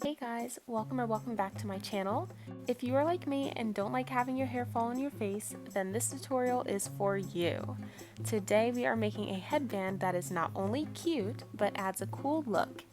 Hey guys, welcome back to my channel. If you are like me and don't like having your hair fall on your face, then this tutorial is for you. Today we are making a headband that is not only cute, but adds a cool look,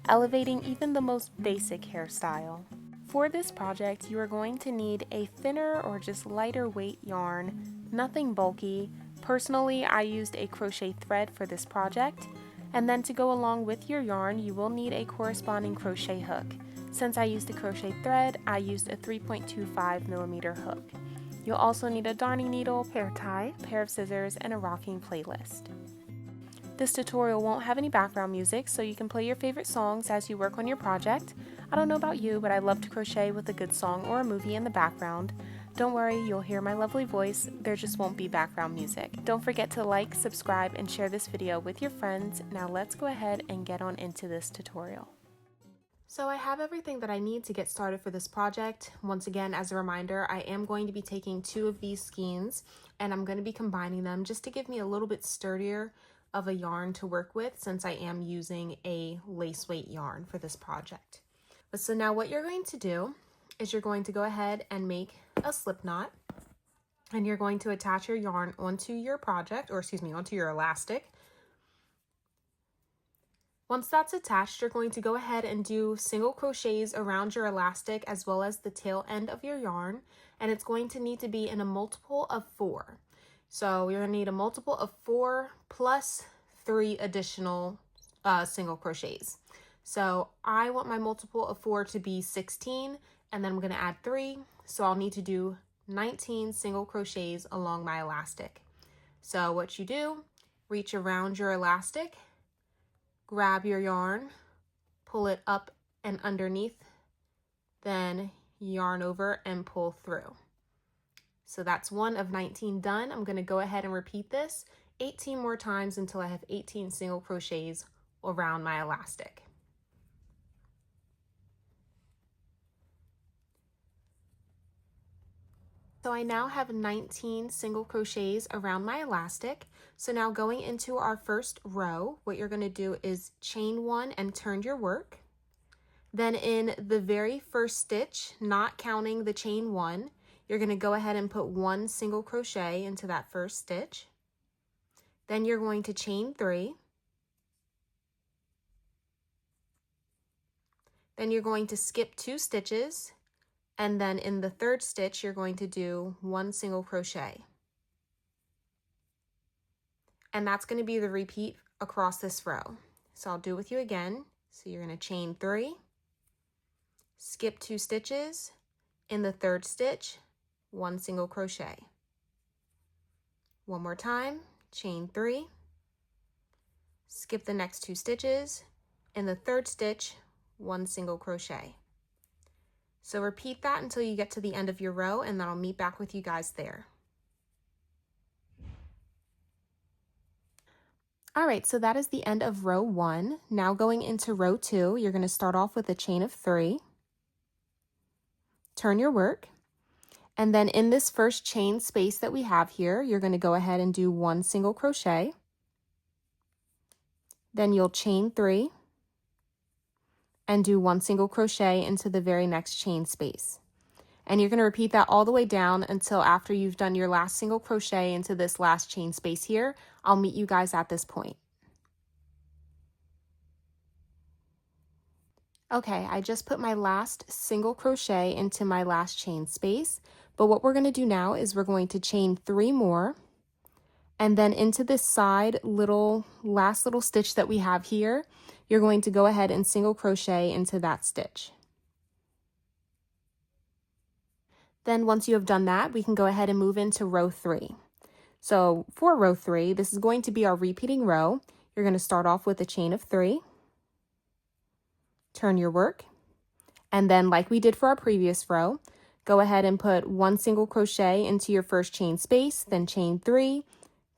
elevating even the most basic hairstyle. For this project, you are going to need a thinner or just lighter weight yarn, nothing bulky. Personally, I used a crochet thread for this project. And then to go along with your yarn, you will need a corresponding crochet hook. Since I used a crochet thread, I used a 3.25mm hook. You'll also need a darning needle, hair tie, pair of scissors, and a rocking playlist. This tutorial won't have any background music, so you can play your favorite songs as you work on your project. I don't know about you, but I love to crochet with a good song or a movie in the background. Don't worry, you'll hear my lovely voice, there just won't be background music. Don't forget to like, subscribe, and share this video with your friends. Now let's go ahead and get on into this tutorial. So I have everything that I need to get started for this project. Once again, as a reminder, I am going to be taking two of these skeins and I'm going to be combining them just to give me a little bit sturdier of a yarn to work with, since I am using a lace weight yarn for this project. So now what you're going to do is you're going to go ahead and make a slip knot, and you're going to attach your yarn onto your project, or excuse me, onto your elastic. Once that's attached, you're going to go ahead and do single crochets around your elastic as well as the tail end of your yarn, and it's going to need to be in a multiple of 4. So you're going to need a multiple of 4 plus 3 additional single crochets. So I want my multiple of 4 to be 16, and then I'm going to add 3. So I'll need to do 19 single crochets along my elastic. So what you do, reach around your elastic, grab your yarn, pull it up and underneath, then yarn over and pull through. So that's 1 of 19 done. I'm going to go ahead and repeat this 18 more times until I have 18 single crochets around my elastic. So I now have 19 single crochets around my elastic. So now going into our first row, what you're going to do is chain 1 and turn your work. Then in the very first stitch, not counting the chain 1, you're going to go ahead and put 1 single crochet into that first stitch. Then you're going to chain 3. Then you're going to skip 2 stitches, and then in the third stitch you're going to do 1 single crochet. And that's going to be the repeat across this row. So I'll do it with you again. So you're going to chain 3, skip 2 stitches, in the third stitch 1 single crochet. One more time, chain 3, skip the next 2 stitches, in the third stitch 1 single crochet. So repeat that until you get to the end of your row, and then I'll meet back with you guys there. All right, so that is the end of row 1. Now going into row 2, you're going to start off with a chain of 3, turn your work, and then in this first chain space that we have here, you're going to go ahead and do 1 single crochet. Then you'll chain 3 and do 1 single crochet into the very next chain space. And you're going to repeat that all the way down until after you've done your last single crochet into this last chain space here. I'll meet you guys at this point. Okay, I just put my last single crochet into my last chain space, but what we're going to do now is we're going to chain 3 more, and then into this side last little stitch that we have here, you're going to go ahead and single crochet into that stitch. Then once you have done that, we can go ahead and move into row 3. So for row 3, this is going to be our repeating row. You're going to start off with a chain of 3, turn your work, and then like we did for our previous row, go ahead and put 1 single crochet into your first chain space, then chain 3,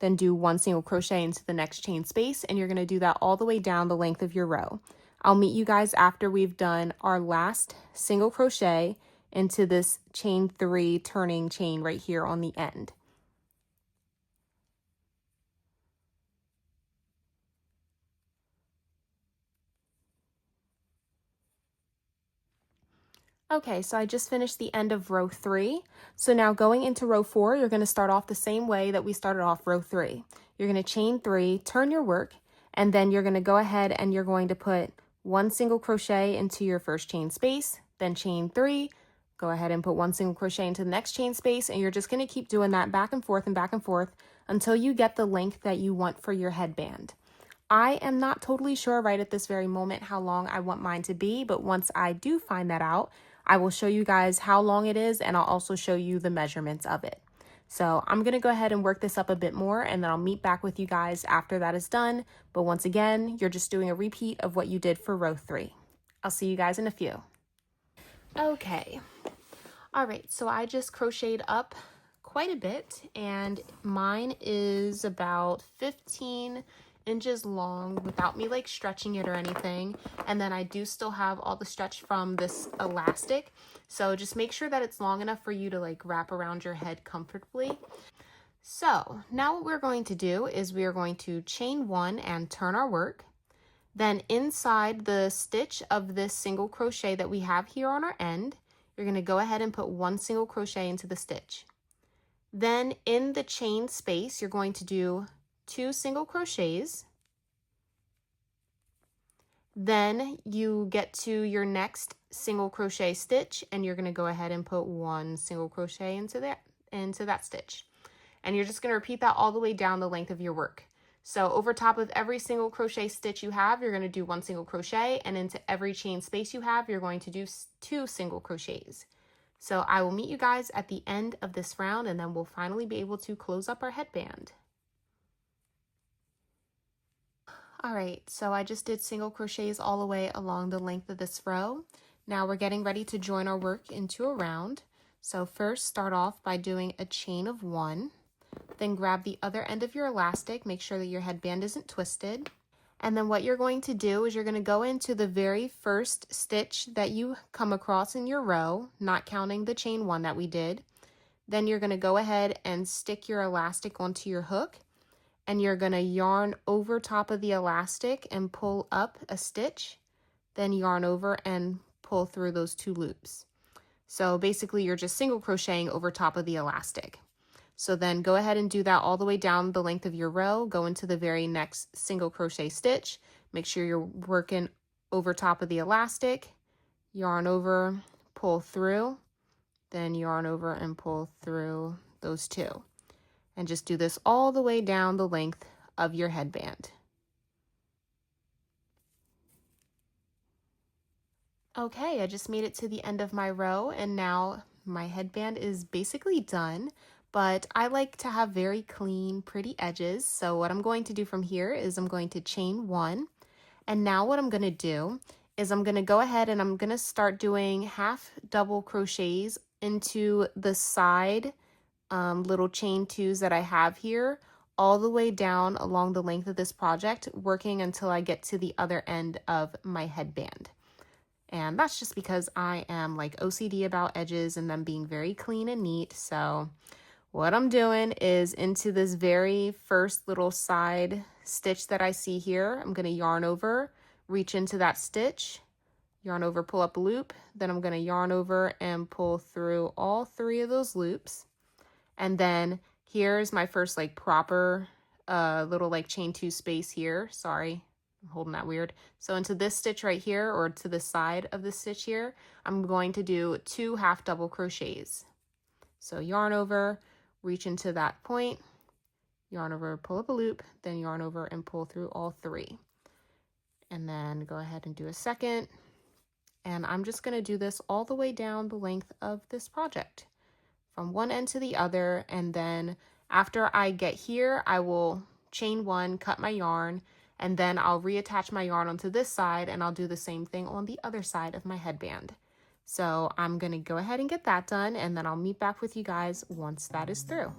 then do 1 single crochet into the next chain space, and you're going to do that all the way down the length of your row. I'll meet you guys after we've done our last single crochet into this chain 3 turning chain right here on the end. Okay, so I just finished the end of row 3. So now going into row 4, you're going to start off the same way that we started off row 3. You're going to chain 3, turn your work, and then you're going to go ahead and you're going to put 1 single crochet into your first chain space, then chain 3, go ahead and put 1 single crochet into the next chain space, and you're just going to keep doing that back and forth until you get the length that you want for your headband. I am not totally sure right at this very moment how long I want mine to be, but once I do find that out, I will show you guys how long it is, and I'll also show you the measurements of it. So I'm going to go ahead and work this up a bit more, and then I'll meet back with you guys after that is done. But once again, you're just doing a repeat of what you did for row 3. I'll see you guys in a few. Okay. All right, so I just crocheted up quite a bit, and mine is about 15 inches long without me like stretching it or anything. And then I do still have all the stretch from this elastic, so just make sure that it's long enough for you to like wrap around your head comfortably. So now what we're going to do is we are going to chain 1 and turn our work. Then inside the stitch of this single crochet that we have here on our end, you're going to go ahead and put 1 single crochet into the stitch. Then in the chain space, you're going to do 2 single crochets. Then you get to your next single crochet stitch, and you're going to go ahead and put 1 single crochet into that stitch. And you're just going to repeat that all the way down the length of your work. So over top of every single crochet stitch you have, you're going to do 1 single crochet, and into every chain space you have, you're going to do 2 single crochets. So I will meet you guys at the end of this round, and then we'll finally be able to close up our headband. All right, so I just did single crochets all the way along the length of this row. Now we're getting ready to join our work into a round. So first start off by doing a chain of 1. Then grab the other end of your elastic, make sure that your headband isn't twisted. And then what you're going to do is you're going to go into the very first stitch that you come across in your row, not counting the chain 1 that we did. Then you're going to go ahead and stick your elastic onto your hook, and you're going to yarn over top of the elastic and pull up a stitch, then yarn over and pull through those 2 loops. So basically you're just single crocheting over top of the elastic. So then go ahead and do that all the way down the length of your row. Go into the very next single crochet stitch. Make sure you're working over top of the elastic. Yarn over, pull through, then yarn over and pull through those 2. And just do this all the way down the length of your headband. Okay, I just made it to the end of my row, and now my headband is basically done. But I like to have very clean, pretty edges. So what I'm going to do from here is I'm going to chain 1. And now what I'm going to do is I'm going to go ahead and I'm going to start doing half double crochets into the side little chain 2s that I have here, all the way down along the length of this project, working until I get to the other end of my headband. And that's just because I am like OCD about edges and them being very clean and neat. So what I'm doing is into this very first little side stitch that I see here, I'm going to yarn over, reach into that stitch, yarn over, pull up a loop, then I'm going to yarn over and pull through all 3 of those loops. And then here's my first like proper little like chain 2 space here. Sorry, I'm holding that weird. So into this stitch right here, or to the side of this stitch here, I'm going to do 2 half double crochets. So yarn over, reach into that point, yarn over, pull up a loop, then yarn over and pull through all 3. And then go ahead and do a second. And I'm just going to do this all the way down the length of this project, from one end to the other. And then after I get here, I will chain 1, cut my yarn, and then I'll reattach my yarn onto this side, and I'll do the same thing on the other side of my headband. So I'm going to go ahead and get that done, and then I'll meet back with you guys once that is through.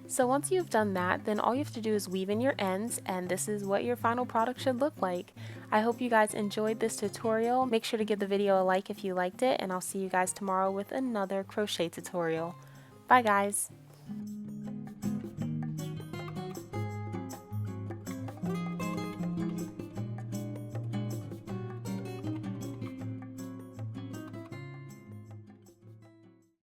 So once you've done that, then all you have to do is weave in your ends, and this is what your final product should look like. I hope you guys enjoyed this tutorial. Make sure to give the video a like if you liked it, and I'll see you guys tomorrow with another crochet tutorial. Bye guys!